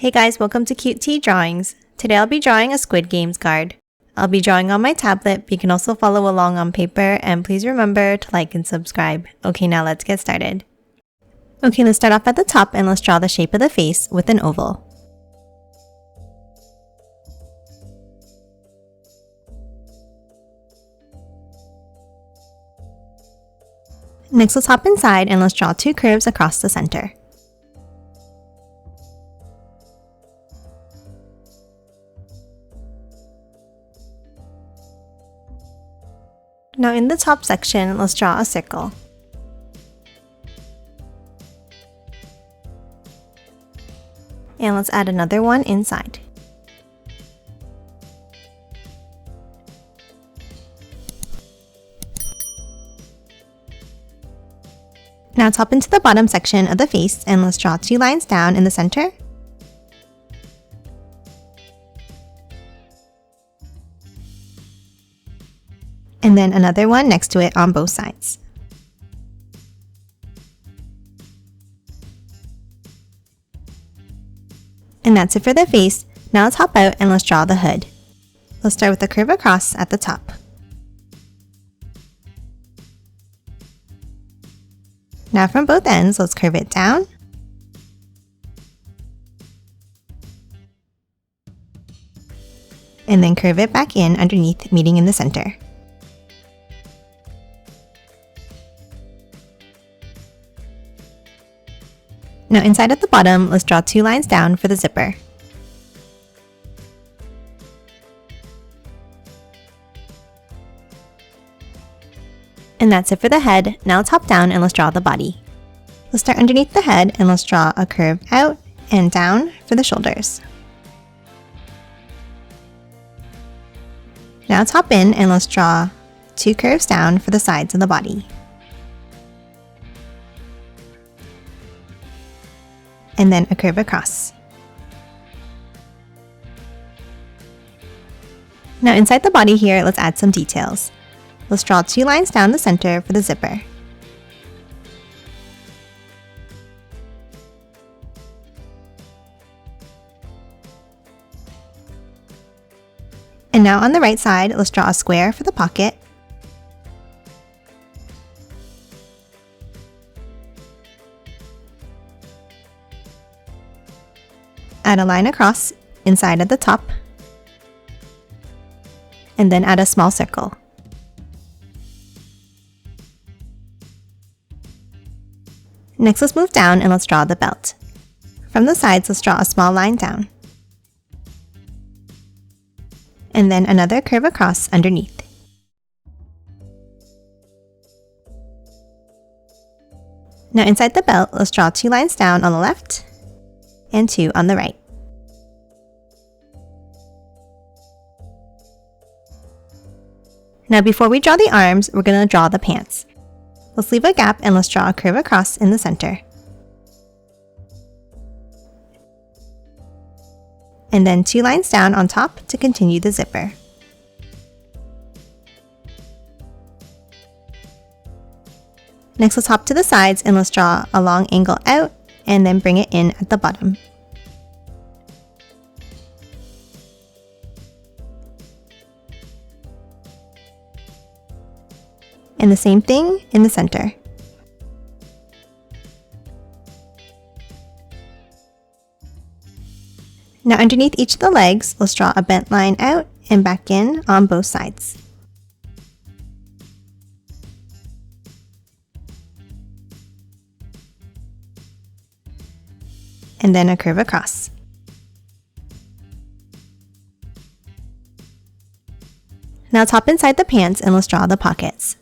Hey guys, welcome to Cute Tea Drawings. Today I'll be drawing a Squid Games guard. I'll be drawing on my tablet, but you can also follow along on paper, and please remember to like and subscribe. Okay, now let's get started. Okay, let's start off at the top and let's draw the shape of the face with an oval. Next, let's hop inside and let's draw two curves across the center. Now in the top section, let's draw a circle. And let's add another one inside. Now let's hop into the bottom section of the face and let's draw two lines down in the center. And then another one next to it on both sides. And that's it for the face. Now let's hop out and let's draw the hood. Let's start with a curve across at the top. Now from both ends, let's curve it down. And then curve it back in underneath, meeting in the center. Now inside at the bottom, let's draw two lines down for the zipper. And that's it for the head. Now let's hop down and let's draw the body. Let's start underneath the head and let's draw a curve out and down for the shoulders. Now let's hop in and let's draw two curves down for the sides of the body. And then a curve across. Now inside the body here, let's add some details. Let's draw two lines down the center for the zipper. And now on the right side, let's draw a square for the pocket. Add a line across inside at the top, and then add a small circle. Next, let's move down and let's draw the belt. From the sides, let's draw a small line down, and then another curve across underneath. Now inside the belt, let's draw two lines down on the left and two on the right. Now before we draw the arms, we're going to draw the pants. Let's leave a gap and let's draw a curve across in the center. And then two lines down on top to continue the zipper. Next, let's hop to the sides and let's draw a long angle out and then bring it in at the bottom. And the same thing in the center. Now underneath each of the legs, let's draw a bent line out and back in on both sides. And then a curve across. Now let's hop inside the pants and let's draw the pockets.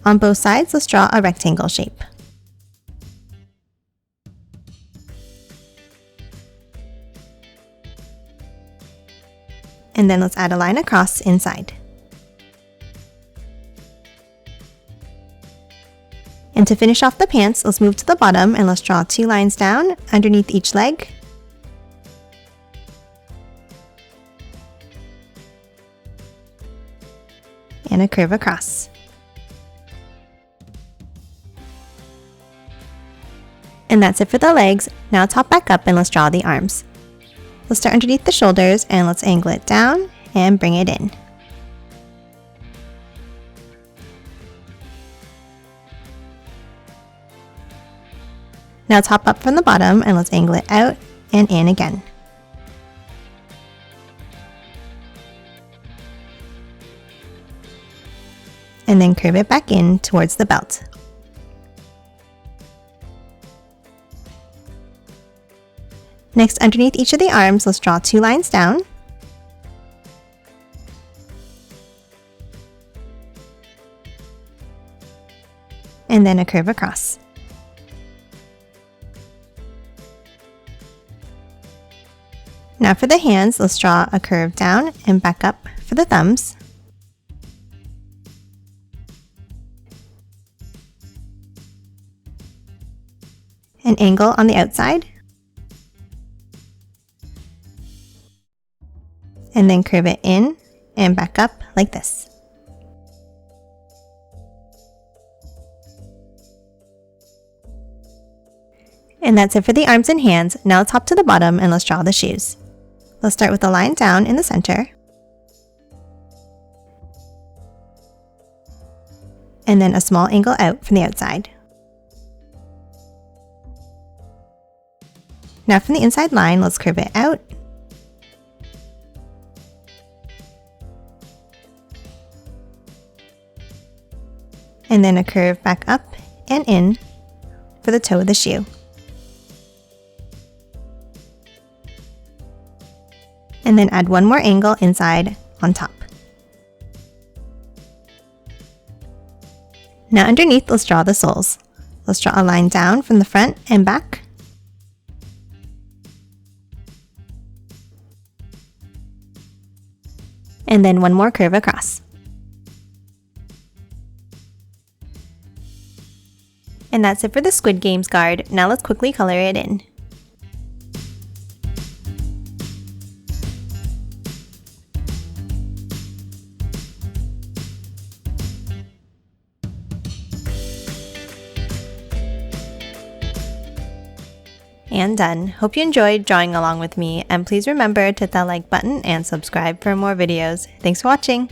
On both sides, let's draw a rectangle shape. And then let's add a line across inside. And to finish off the pants, let's move to the bottom and let's draw two lines down underneath each leg. And a curve across. And that's it for the legs. Now let's hop back up and let's draw the arms. Let's start underneath the shoulders and let's angle it down and bring it in. Now top up from the bottom and let's angle it out and in again. And then curve it back in towards the belt. Next, underneath each of the arms, let's draw 2 lines down. And then a curve across. Now for the hands, let's draw a curve down and back up for the thumbs. An angle on the outside. And then curve it in and back up like this. And that's it for the arms and hands. Now top to the bottom and let's draw the shoes. Let's start with a line down in the center. And then a small angle out from the outside. Now from the inside line, let's curve it out. And then a curve back up and in for the toe of the shoe. And then add one more angle inside on top. Now underneath, let's draw the soles. Let's draw a line down from the front and back. And then one more curve across. And that's it for the Squid Games guard. Now let's quickly color it in. And done. Hope you enjoyed drawing along with me, and please remember to hit that like button and subscribe for more videos. Thanks for watching!